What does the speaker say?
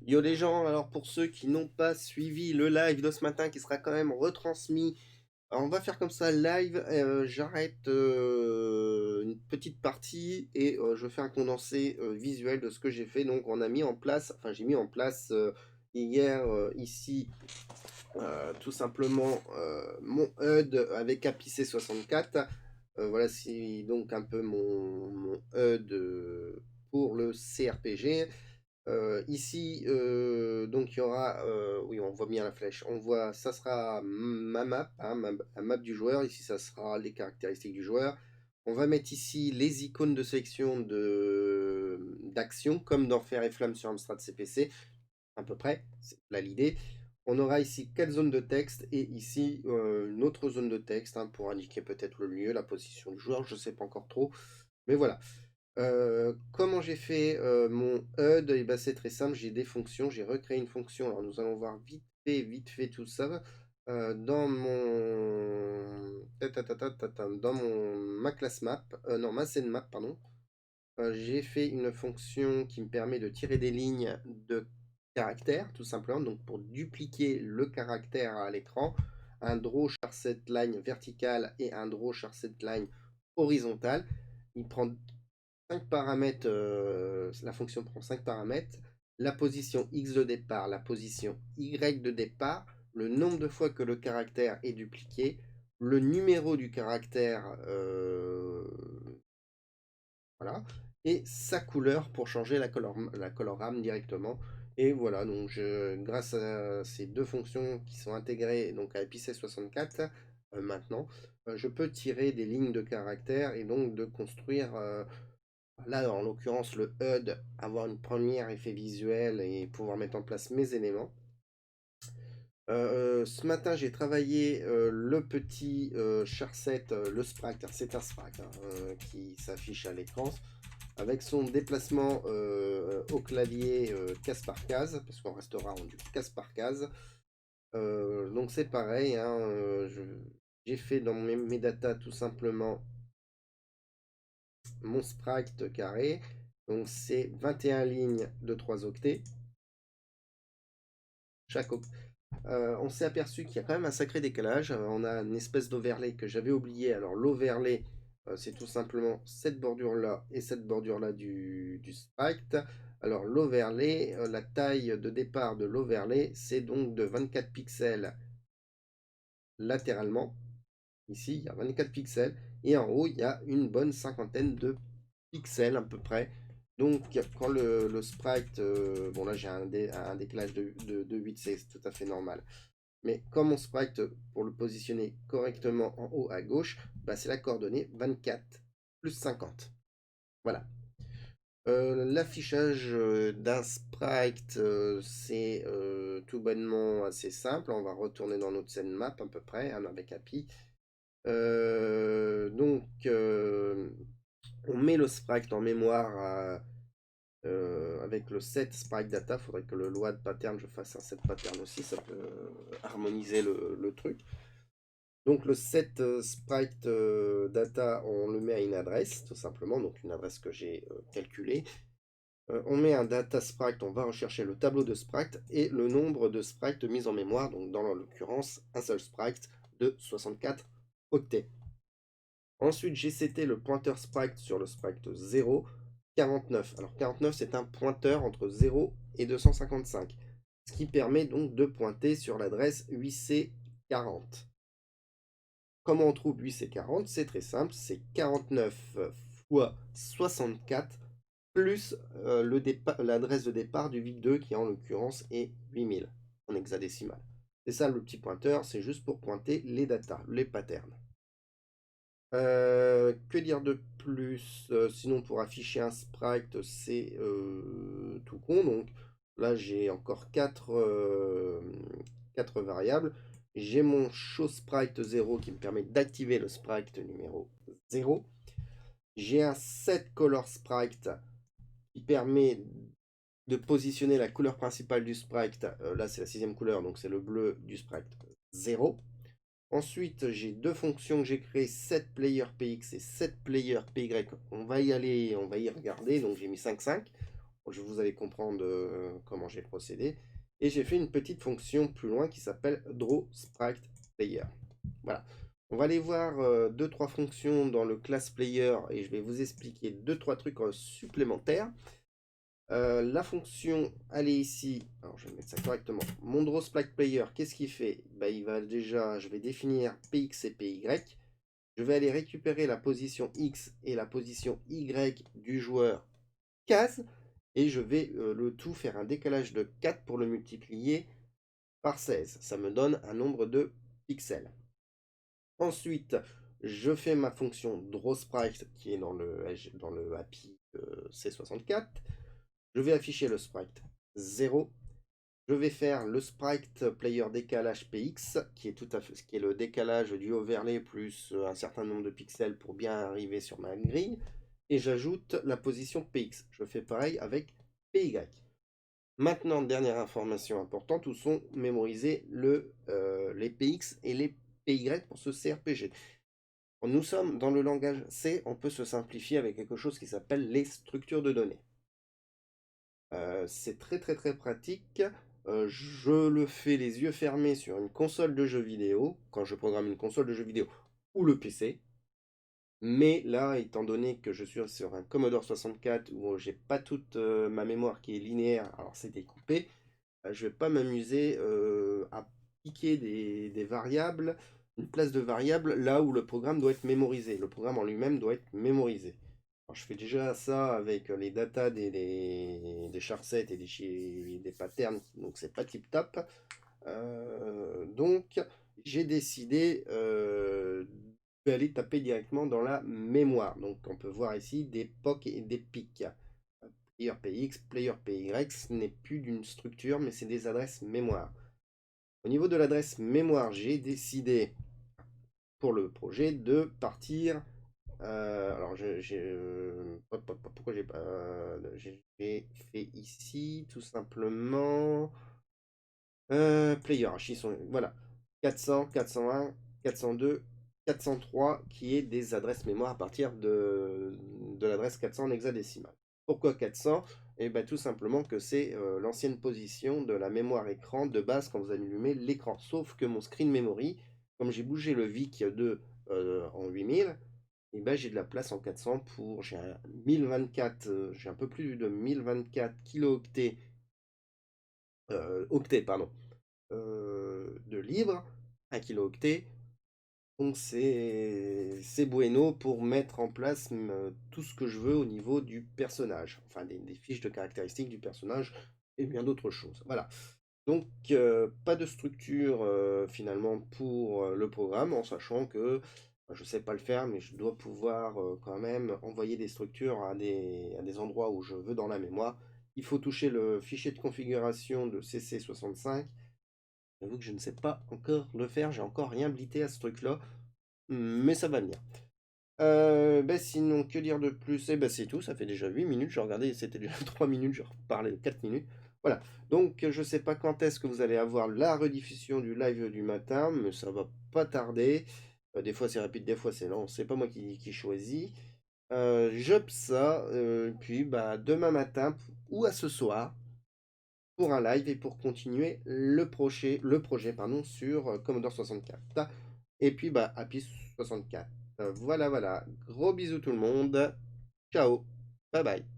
Yo les gens, alors pour ceux qui n'ont pas suivi le live de ce matin qui sera quand même retransmis, alors on va faire comme ça, live, j'arrête une petite partie et je fais un condensé visuel de ce que j'ai fait. Donc on a mis en place, enfin j'ai mis en place hier ici tout simplement mon HUD avec APC 64. Voilà, c'est donc un peu mon HUD pour le CRPG. Ici, donc il y aura, oui, on voit bien la flèche. On voit, ça sera ma map, hein, la map du joueur. Ici, ça sera les caractéristiques du joueur. On va mettre ici les icônes de sélection d'action, comme dans Fer et Flamme sur Amstrad CPC, à peu près. C'est là l'idée. On aura ici 4 zones de texte et ici une autre zone de texte hein, pour indiquer peut-être le lieu, la position du joueur. Je ne sais pas encore trop. Mais voilà. Comment j'ai fait mon HUD? Et ben, c'est très simple, j'ai des fonctions, j'ai recréé une fonction. Alors nous allons voir vite fait tout ça. Dans mon dans ma classe map, non ma scène map, pardon. J'ai fait une fonction qui me permet de tirer des lignes de caractère, tout simplement. Donc pour dupliquer le caractère à l'écran, un draw charset line vertical et un draw charset line horizontal. Il prend 5 paramètres, la fonction prend 5 paramètres, la position X de départ, la position Y de départ, le nombre de fois que le caractère est dupliqué, le numéro du caractère, voilà, et sa couleur pour changer la colorame directement. Et voilà, donc grâce à ces deux fonctions qui sont intégrées donc à Epicé 64, maintenant, je peux tirer des lignes de caractère et donc de construire là, en l'occurrence, le HUD, avoir une première effet visuel et pouvoir mettre en place mes éléments. Ce matin, j'ai travaillé le petit charset, le sprite, c'est un sprite hein, qui s'affiche à l'écran avec son déplacement au clavier case par case, parce qu'on restera en du case par case. Donc c'est pareil, hein, j'ai fait dans mes datas tout simplement mon sprite carré. Donc c'est 21 lignes de 3 octets. Chaque on s'est aperçu qu'il y a quand même un sacré décalage. On a une espèce d'overlay que j'avais oublié. Alors l'overlay, c'est tout simplement cette bordure-là et cette bordure-là du sprite. Alors l'overlay, la taille de départ de l'overlay, c'est donc de 24 pixels latéralement. Ici, il y a 24 pixels. Et en haut, il y a une bonne cinquantaine de pixels à peu près. Donc, quand le sprite, bon là j'ai un décalage de 8, c'est tout à fait normal. Mais comme mon sprite, pour le positionner correctement en haut à gauche, bah, c'est la coordonnée 24 plus 50. Voilà. L'affichage d'un sprite, c'est tout bonnement assez simple. On va retourner dans notre scène map à peu près, hein, avec API. Donc, on met le sprite en mémoire avec le set sprite data. Il faudrait que le load pattern, je fasse un set pattern aussi, ça peut harmoniser le truc. Donc le set sprite data, on le met à une adresse, tout simplement, donc une adresse que j'ai calculée. On met un data sprite, on va rechercher le tableau de sprite et le nombre de sprites mis en mémoire, donc dans l'occurrence, un seul sprite de 64 octets. Ensuite, j'ai seté le pointeur sprite sur le sprite 0, 49. Alors 49, c'est un pointeur entre 0 et 255, ce qui permet donc de pointer sur l'adresse 8C40. Comment on trouve 8C40? C'est très simple, c'est 49 fois 64 plus l'adresse de départ du VIC2 qui en l'occurrence est 8000 en hexadécimal. C'est ça le petit pointeur, c'est juste pour pointer les datas, les patterns. Que dire de plus? Sinon, pour afficher un sprite, c'est tout con. Donc là, j'ai encore 4 variables. J'ai mon show sprite 0 qui me permet d'activer le sprite numéro 0. J'ai un set color sprite qui permet de positionner la couleur principale du sprite. Là, c'est la 6e couleur, donc c'est le bleu du sprite 0. Ensuite, j'ai deux fonctions que j'ai créées, setPlayerPX et setPlayerPY. On va y aller, on va y regarder. Donc j'ai mis 5,5. Vous allez comprendre comment j'ai procédé. Et j'ai fait une petite fonction plus loin qui s'appelle drawSpritePlayer. Voilà. On va aller voir deux, trois fonctions dans le class player et je vais vous expliquer deux, trois trucs supplémentaires. La fonction, elle est ici. Alors, je vais mettre ça correctement. Mon drawSpritePlayer, qu'est-ce qu'il fait? Bah, il va déjà, je vais définir px et py. Je vais aller récupérer la position x et la position y du joueur case et je vais le tout faire un décalage de 4 pour le multiplier par 16. Ça me donne un nombre de pixels. Ensuite, je fais ma fonction drawSprite qui est dans le API C64. Je vais afficher le sprite 0. Je vais faire le sprite player décalage px qui est tout à fait ce qui est le décalage du overlay plus un certain nombre de pixels pour bien arriver sur ma grille. Et j'ajoute la position px. Je fais pareil avec py. Maintenant, dernière information importante, où sont mémorisés les px et les py pour ce CRPG. Nous sommes dans le langage C, on peut se simplifier avec quelque chose qui s'appelle les structures de données. C'est très très très pratique. Je le fais les yeux fermés sur une console de jeux vidéo, quand je programme une console de jeux vidéo ou le PC. Mais là, étant donné que je suis sur un Commodore 64 où j'ai pas toute ma mémoire qui est linéaire, alors c'est découpé, je vais pas m'amuser à piquer des variables, une place de variable là où le programme doit être mémorisé. Le programme en lui-même doit être mémorisé. Alors, je fais déjà ça avec les datas des charsets et des patterns, donc c'est pas tip top. Donc j'ai décidé d'aller taper directement dans la mémoire. Donc on peut voir ici des POC et des pics. Player PX, Player PY, ce n'est plus d'une structure, mais c'est des adresses mémoire. Au niveau de l'adresse mémoire, j'ai décidé pour le projet de partir. Alors, pourquoi j'ai pas. J'ai fait ici, tout simplement. Player, voilà. 400, 401, 402, 403, qui est des adresses mémoire à partir de l'adresse 400 en hexadécimal. Pourquoi 400? Et bien tout simplement que c'est l'ancienne position de la mémoire écran de base quand vous allumez l'écran. Sauf que mon screen memory, comme j'ai bougé le VIC de en 8000, et ben j'ai de la place en 400 pour j'ai un 1024, j'ai un peu plus de 1024 kilooctets octets pardon de libre, 1 kilooctet. Donc c'est bueno pour mettre en place tout ce que je veux au niveau du personnage, enfin des fiches de caractéristiques du personnage et bien d'autres choses. Voilà. Donc pas de structure finalement pour le programme, en sachant que je ne sais pas le faire, mais je dois pouvoir quand même envoyer des structures à des endroits où je veux dans la mémoire. Il faut toucher le fichier de configuration de CC65. J'avoue que je ne sais pas encore le faire, j'ai encore rien blité à ce truc-là, mais ça va venir. Sinon, que dire de plus? Eh ben, c'est tout, ça fait déjà 8 minutes, j'ai regardé, c'était déjà 3 minutes, je reparlais 4 minutes. Voilà, donc je sais pas quand est-ce que vous allez avoir la rediffusion du live du matin, mais ça va pas tarder. Des fois c'est rapide, des fois c'est lent, c'est pas moi qui choisis. J'up ça, puis bah, demain matin ou à ce soir, pour un live et pour continuer le projet pardon, sur Commodore 64. Et puis bah, Happy 64. Voilà, voilà. Gros bisous tout le monde. Ciao. Bye bye.